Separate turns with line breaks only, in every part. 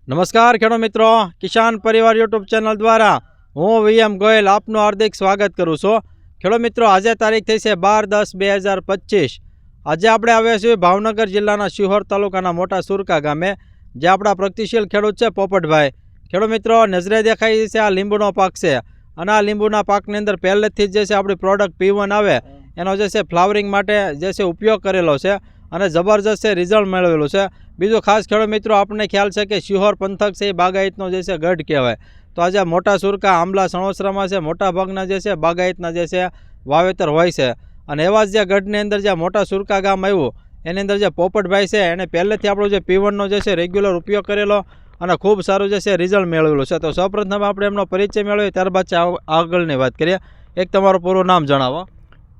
નમસ્કાર ખેડૂત મિત્રો, કિસાન પરિવાર યુટ્યુબ ચેનલ દ્વારા હું વીએમ ગોયલ આપનું હાર્દિક સ્વાગત કરું છું. ખેડૂત મિત્રો, આજે તારીખ થઈ છે 12/10/2025. આજે આપણે આવ્યા છીએ ભાવનગર જિલ્લાના શિહોર તાલુકાના મોટા સુરકા ગામે, જે આપણા પ્રગતિશીલ ખેડૂત છે પોપટભાઈ. ખેડૂત મિત્રો, નજરે દેખાય છે આ લીંબુનો પાક છે, અને આ લીંબુના પાકની અંદર પહેલેથી જ જે છે આપણી પ્રોડક્ટ P1 આવે એનો જે છે ફ્લાવરિંગ માટે જે છે ઉપયોગ કરેલો છે અને જબરજસ્ત છે રિઝલ્ટ મેળવેલું છે. બીજું ખાસ ખેડૂત મિત્રો, આપણને ખ્યાલ છે કે શિહોર પંથક છે એ બાગાયતનો જે છે ગઢ કહેવાય. તો આજે મોટા સુરકા આંબલા સણોસરામાં છે મોટા ભાગના જે છે બાગાયતના જે છે વાવેતર હોય છે, અને એવા જ જે ગઢની અંદર જે મોટા સુરકા ગામ આવ્યું એની અંદર જે પોપટભાઈ છે એને પહેલેથી આપણો જે P1નો જે છે રેગ્યુલર ઉપયોગ કરેલો અને ખૂબ સારું જે છે રિઝલ્ટ મેળવેલું છે. તો સૌપ્રથમ આપણે એમનો પરિચય મેળવીએ, ત્યારબાદ છે આગળની વાત કરીએ. એક તમારું પૂરું નામ જણાવો.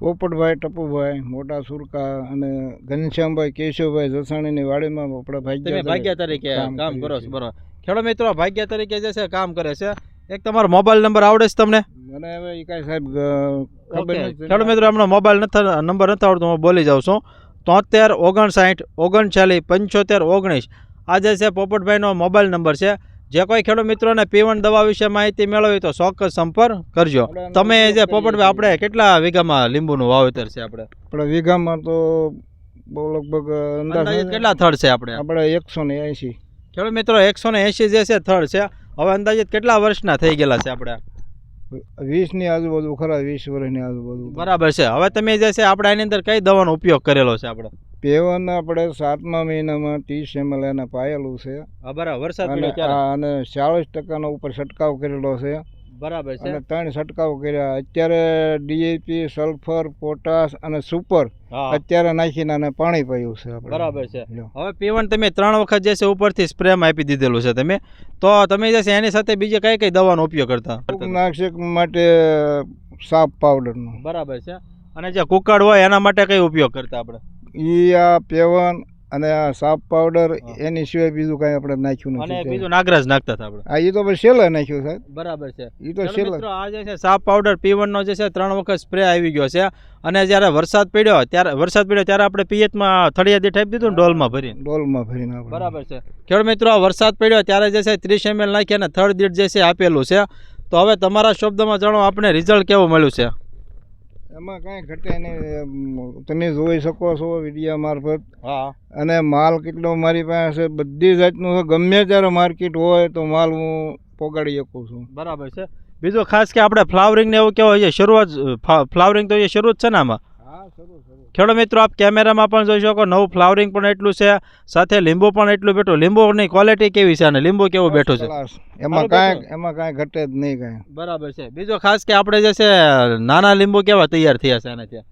પોપટભાઈ ટપુભાઈ, મોટા સુરકા, અને ઘનશ્યામભાઈ કેશવભાઈ જસાણીની વાડીમાં આપણે
ભાગ્યા તરીકે કામ કરો છો. બરોબર. ખેડૂત મિત્રો, ભાગ્યા તરીકે જે છે કામ કરે છે. એક તમારો મોબાઈલ નંબર આવડે છે તમને?
મને હવે એ કાંઈ સાહેબ ખબર નથી.
ખેડૂત મિત્રો, એમનો મોબાઈલ નંબર નથી આવડતો, હું બોલી જાઉં છું. 73 59 39 75 19. આ જે છે પોપટભાઈનો મોબાઈલ નંબર છે. જે કોઈ ખેડૂત મિત્રોને P1 દવા વિશે માહિતી મેળવવી તો ચોક્કસ સંપર્ક કરજો. તમે જે પોપટભાઈ, આપણે કેટલા વીઘામાં લીંબુનું વાવેતર છે? આપણે
વીઘામાં તો બહુ લગભગ અંદાજે
કેટલા થડ છે? આપણે
180.
ખેડૂત મિત્રો, 180 જે છે થડ છે. હવે અંદાજિત કેટલા વર્ષના થઈ ગયેલા છે? આપણે
20ની આજુબાજુ ખરા, 20 વર્ષની આજુબાજુ.
બરાબર છે. હવે તમે જે છે આપણે આની અંદર કઈ દવાનો ઉપયોગ કરેલો છે? આપણે
P1 આપણે 7મા મહિનામાં 30 ml એને પાયેલું છે.
બરાબર. વરસાદ
અને 40% ઉપર છંટકાવ કરેલો છે.
બરાબર છે.
અને 3 છંટકાવ કર્યા. અત્યારે DAP, સલ્ફર, પોટાશ અને સુપર અત્યારે નાખીને અને પાણી પાયું છે આપણે.
બરાબર છે. હવે P1 તમે 3 વખત જે છે ઉપરથી સ્પ્રેમાં આપી દીધેલું છે તમે, તો તમે જે છે એની સાથે બીજી કઈ કઈ દવાનો ઉપયોગ કરતા?
નાશક માટે સાપ પાવડરનો.
બરાબર છે. અને જે કુકડ હોય એના માટે કઈ ઉપયોગ કરતા? આપણે
આ P1 અને આ સાપ પાવડર, એની સિવાય બીજું કઈ આપણે નાખ્યું નથી.
અને બીજું નાગરાજ નાખતા હતા આપણે?
એ તો પછી છેલ્લે નાખ્યું સાહેબ.
બરાબર છે.
એ તો છેલ્લે.
મિત્રો, આ જે છે સાપ પાવડર P1 નો જે છે 3 વખત સ્પ્રે આવી ગયો છે. અને જ્યારે વરસાદ પડ્યો ત્યારે આપણે પિયતમાં થળિયા દીઠ આપી દીધું, ડોલમાં ભરીને. બરાબર છે. ખેડૂત મિત્રો, વરસાદ પડ્યો ત્યારે જે છે 30 ml નાખી અને થડ દીઠ જે છે આપેલું છે. તો હવે તમારા શબ્દમાં જણાવો, આપણે રિઝલ્ટ કેવું મળ્યું છે?
એમાં કાંઈ ઘટે નહીં, તમે જોઈ શકો છો વિડીયો મારફત.
હા.
અને માલ કેટલો મારી પાસે બધી જાતનું છે. ગમે ત્યારે માર્કેટ હોય તો માલ હું પોગાડી શકું છું.
બરાબર છે. બીજું ખાસ કે આપણે ફ્લાવરિંગ ને એવું કેવું છે? ફ્લાવરિંગ તો એ શરૂ જ છે ને આમાં? ખેડૂત મિત્રો, આપ કેમેરામાં પણ જોઈ શકો, નવું ફ્લાવરિંગ પણ એટલું છે, સાથે લીંબુ પણ એટલું બેઠું. લીંબુની ક્વોલિટી કેવી છે અને લીંબુ કેવું બેઠું છે?
એમાં કાંઈ ઘટે જ નહીં કાંઈ.
બરાબર છે. બીજો ખાસ કે આપણે જે છે નાના લીંબુ કેવા તૈયાર થયા છે આનાથી?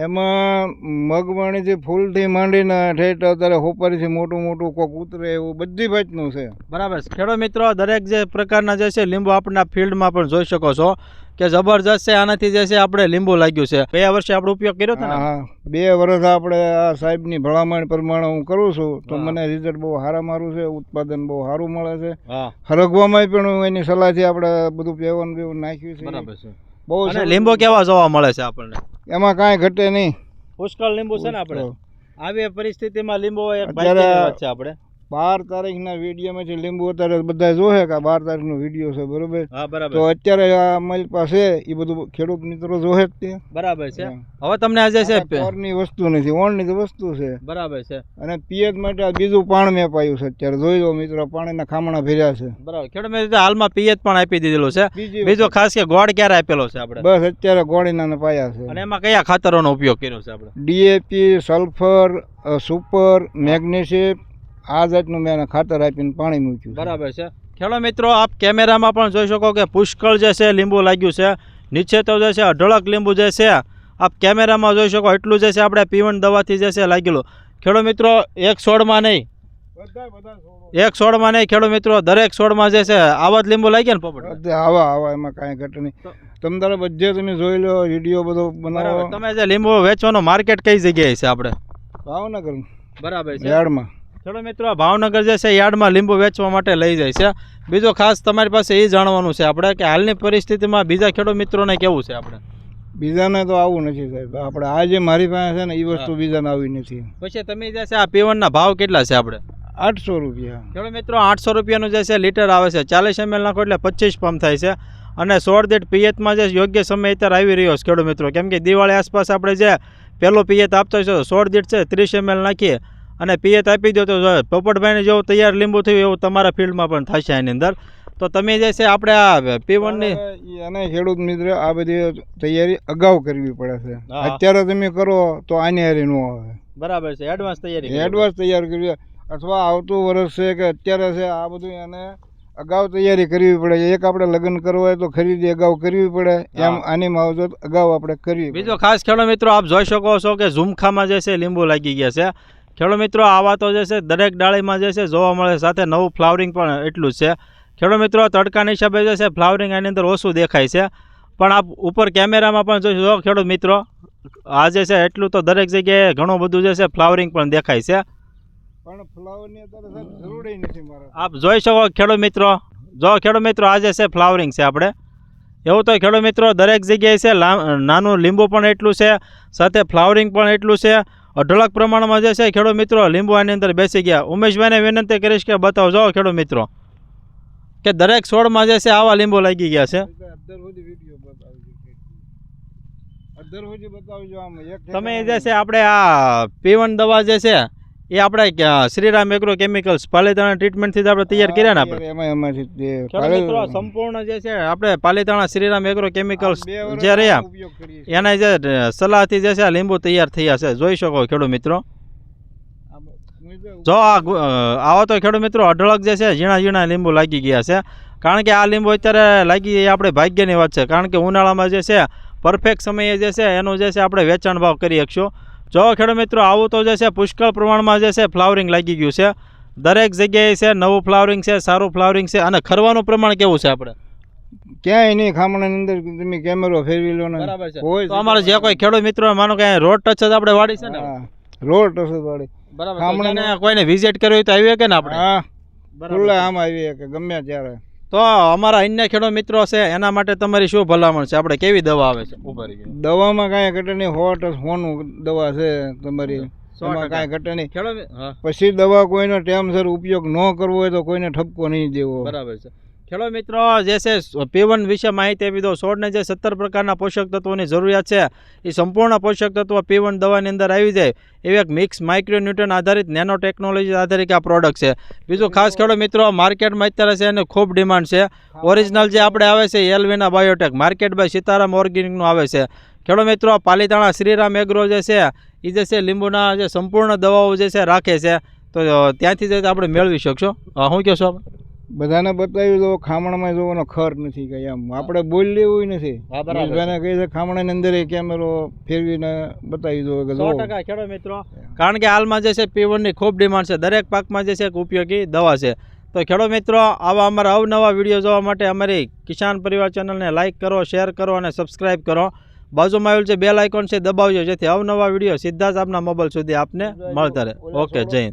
એમાં મગવાણીથી ફૂલથી માંડીને ઠેઠ અત્યારે હોપરીથી મોટું કોક ઉતરે એવું બધી ભાતનું છે.
બરાબર છે. ખેડૂત મિત્રો, દરેક જે પ્રકારના જે છે લીંબુ આપણા ફિલ્ડમાં પણ જોઈ શકો છો કે જબરજસ્ત છે. આનાથી જે છે આપણે લીંબુ લાગ્યું છે. ગયા વર્ષે આપણે ઉપયોગ કર્યો હતો ને?
હા, 2 વર્ષ આપણે આ સાહેબની ભલામણ પ્રમાણે હું કરું છું, તો મને રિઝલ્ટ બહુ સારા મારું છે. ઉત્પાદન બહુ સારું મળે છે. હરગવામાં પણ હું એની સલાહથી આપણે બધું P1 નાખ્યું છે.
બરાબર છે. બહુ લીંબુ કેવા જોવા મળે છે આપણને?
એમાં કાંઈ ઘટે નહીં.
પુષ્કળ લીંબુ છે ને આપણે? આવી પરિસ્થિતિમાં લીંબુ છે આપણે
12 તારીખના વિડીયોમાંથી લીંબુ અત્યારે બધા જોશે કે 12 તારીખનો વિડીયો છે, બરોબર?
હા, બરાબર.
તો અત્યારે આ અમારી પાસે એ બધું ખેડૂત મિત્રો જોશે જ તે.
બરાબર છે. હવે તમને આજે છે
ઓરની વસ્તુ નથી, ઓનની તો વસ્તુ છે.
બરાબર છે.
અને પિયત માટે બીજું પાણી મેં પાયું છે અત્યારે. જોઈ લો મિત્રો, પાણીના ખામણા ભર્યા છે.
બરાબર. ખેડૂત મિત્રો, હાલમાં પિયત પણ આપી દીધેલું છે. બીજો ખાસ કે ગોળ ક્યારે આપેલો છે આપણે?
બસ અત્યારે ગોળીના પાયા છે.
અને એમાં કયા ખાતરોનો ઉપયોગ કર્યો છે આપણે?
DAP, સલ્ફર, સુપર, મેગ્નેશિયમ, આ જાતનું મેં ખાતર આપીને પાણી મૂક્યું.
બરાબર છે. ખેડૂત મિત્રો, આપ કેમેરામાં પણ જોઈ શકો કે પુષ્કળ જે છે લીંબુ લાગ્યું છે. નીચે તો જે છે અઢળક લીંબુ જે છે આપ કેમેરામાં જોઈ શકો એટલું જે છે આપણે P1 દવાથી જે છે લાગેલું. ખેડૂત મિત્રો, એક છોડમાં નહીં, ખેડૂત મિત્રો, દરેક છોડમાં જે છે આવા જ લીંબુ લાગ્યા ને પોપટ?
આવા એમાં કાંઈ ઘટે નહીં. તમે તારે બધે તમે જોઈ લો, વિડીયો બધો બનાવો.
તમે જે લીંબુ વેચવાનો માર્કેટ કઈ જગ્યાએ છે આપણે?
ભાવનગર.
બરાબર છે.
યાર્ડમાં.
ખેડૂત મિત્રો, ભાવનગર જે છે યાર્ડમાં લીંબુ વેચવા માટે લઈ જાય છે. બીજો ખાસ તમારી પાસે એ જાણવાનું છે આપણે કે હાલની પરિસ્થિતિમાં બીજા ખેડૂત મિત્રોને કેવું છે? આપણે
બીજાને તો આવું નથી સાહેબ. આપણે આ જે મારી પાસે છે ને એ વસ્તુ બીજાને આવી નથી.
પછી તમે જે છે આ P1 ના ભાવ કેટલા છે? આપણે
800 રૂપિયા.
ખેડૂત મિત્રો 800 રૂપિયાનું જે છે લીટર આવે છે. 40 ml નાખો એટલે 25 પંપ થાય છે. અને 16 દીઠ પિયતમાં જે યોગ્ય સમય અત્યારે આવી રહ્યો છે ખેડૂત મિત્રો, કેમ કે દિવાળી આસપાસ આપણે જે પહેલો પિયત આપતો છે 16 દીઠ છે 30 ml નાખીએ અને પિયત આપી દો તો પોપટભાઈને જેવું તૈયાર લીંબુ થયું એવું તમારા ફિલ્ડમાં પણ થશે એની અંદર. તો તમે જે છે આપણે આ P1ની
અને ખેડૂત મિત્ર આ બધી તૈયારી અગાઉ કરવી પડે છે. અત્યારે તમે કરો તો આની હારી ન આવે.
બરાબર છે, એડવાન્સ તૈયારી
એડવાન્સ તૈયાર કરવી, અથવા આવતું વર્ષ છે કે અત્યારે છે આ બધું એને અગાઉ તૈયારી કરવી પડે. એક આપણે લગ્ન કરવા હોય તો ખરીદી અગાઉ કરવી પડે, એમ આની માવજત અગાઉ આપણે કરવી.
બીજો ખાસ ખેડૂત મિત્રો આપ જોઈ શકો છો કે ઝુમખામાં જે છે લીંબુ લાગી ગયા છે. ખેડૂત મિત્રો આવા તો જે છે દરેક ડાળીમાં જે છે જોવા મળે, સાથે નવું ફ્લાવરિંગ પણ એટલું જ છે. ખેડૂત મિત્રો તડકાના હિસાબે જે છે ફ્લાવરિંગ આની અંદર ઓછું દેખાય છે, પણ આપ ઉપર કેમેરામાં પણ જોઈ ખેડૂત મિત્રો આ જે છે એટલું તો દરેક જગ્યાએ ઘણું બધું જે છે ફ્લાવરિંગ પણ દેખાય છે.
પણ ફ્લાવરની અત્યારે જરૂર નથી મારે.
આપ જોઈ શકો ખેડૂત મિત્રો, જો ખેડૂત મિત્રો આ જે છે ફ્લાવરિંગ છે આપણે એવું તો ખેડૂત મિત્રો દરેક જગ્યાએ છે. નાનું લીંબુ પણ એટલું છે, સાથે ફ્લાવરિંગ પણ એટલું છે. અઢળક પ્રમાણમાં જે છે ખેડૂત મિત્રો લીંબુ આની અંદર બેસી ગયા. ઉમેશભાઈને વિનંતી કરીશ કે બતાવજો ખેડૂત મિત્રો કે દરેક છોડમાં જે છે આવા લીંબુ લાગી ગયા છે. તમે જે છે આપણે આ P1 દવા જે છે એ આપણે શ્રીરામ એગ્રો કેમિકલ્સ પાલીતાણા ટ્રીટમેન્ટથી આપણે તૈયાર કર્યા ને આપણે મિત્રો સંપૂર્ણ જે છે આપણે પાલીતાણા શ્રીરામ એગ્રો કેમિકલ્સ જે રહ્યા એના જે સલાહથી જે છે લીંબુ તૈયાર થયા છે. જોઈ શકો ખેડૂત મિત્રો, જો આવો તો ખેડૂત મિત્રો અઢળક જે છે ઝીણા ઝીણા લીંબુ લાગી ગયા છે. કારણ કે આ લીંબુ અત્યારે લાગી એ આપણે ભાગ્યની વાત છે, કારણ કે ઉનાળામાં જે છે પરફેક્ટ સમયે જે છે એનું જે છે આપણે વેચાણ ભાવ કરી શકશું. જો ખેડૂત મિત્રો આવું તો જે છે પુષ્કળ પ્રમાણમાં જે છે ફ્લાવરિંગ લાગી ગયું છે. દરેક જગ્યાએ છે નવું ફ્લાવરિંગ છે, સારું ફ્લાવરિંગ છે. અને ખરવાનું પ્રમાણ કેવું છે આપણે
ક્યાંય નહીં, ખામણાની અંદર તમે કેમેરો ફેરવી લો ને.
બરાબર છે. તો અમારે જે કોઈ ખેડૂત મિત્રો માનો કે રોડ ટચ જ આપણે વાડી છે ને,
રોડ ટચ વાડી
બરાબર, કોઈને વિઝિટ કરવી હોય તો આવીએ કે ને આપણે?
હા, ખુલ્લા આમ આવીએ કે ગમે ત્યારે.
તો અમારા અન્ય ખેડૂત મિત્રો છે એના માટે તમારી શું ભલામણ છે? આપણે કેવી દવા આવે છે?
દવામાં કાંઈ ઘટે નહીં, 100% સોનું દવા છે તમારી, એમાં કાંઈ ઘટે નહીં. પછી દવા કોઈનો ટાઈમસર ઉપયોગ ન કરવો હોય તો કોઈને ઠપકો નહીં દેવો.
બરાબર છે. ખેડૂત મિત્રો જે છે P1 વિશે માહિતી આપી દો. છોડને જે 17 પ્રકારના પોષક તત્વોની જરૂરિયાત છે એ સંપૂર્ણ પોષક તત્વો P1 દવાની અંદર આવી જાય એવી એક મિક્સ માઇક્રોન્યુટ્રન આધારિત નેનો ટેકનોલોજી આધારિત આ પ્રોડક્ટ છે. બીજું ખાસ ખેડૂત મિત્રો માર્કેટમાં અત્યારે છે એને ખૂબ ડિમાન્ડ છે. ઓરિજિનલ જે આપણે આવે છે એલ્વિના બાયોટેક, માર્કેટ બાય સીતારામ ઓર્ગેનિકનું આવે છે. ખેડૂત મિત્રો પાલીતાણા શ્રીરામ એગ્રો જે છે એ જે છે લીંબુના જે સંપૂર્ણ દવાઓ જે છે રાખે છે, તો ત્યાંથી જ આપણે મેળવી શકશો. શું કહેશો આપણે?
બધાને બતાવી દો, ખામણમાં જોવાનો ખર્ચ નથી કઈ, એમ આપણે બોલી લેવું નથી. બધાને કહી છે ખામણાની અંદર કેમેરો ફેરવીને બતાવી દો કે
100% ખેડૂત મિત્રો, કારણ કે હાલમાં જે છે P1 ની ખૂબ ડિમાન્ડ છે. દરેક પાકમાં જે છે એક ઉપયોગી દવા છે. તો ખેડૂત મિત્રો આવા અમારા અવનવા વિડીયો જોવા માટે અમારી કિસાન પરિવાર ચેનલને લાઇક કરો, શેર કરો અને સબસ્ક્રાઈબ કરો. બાજુમાં આવેલું જે બેલ આઇકોન છે દબાવજો, જેથી અવનવા વિડીયો સીધા જ આપના મોબાઈલ સુધી આપને મળતા રહે. ઓકે, જય હિન્દ.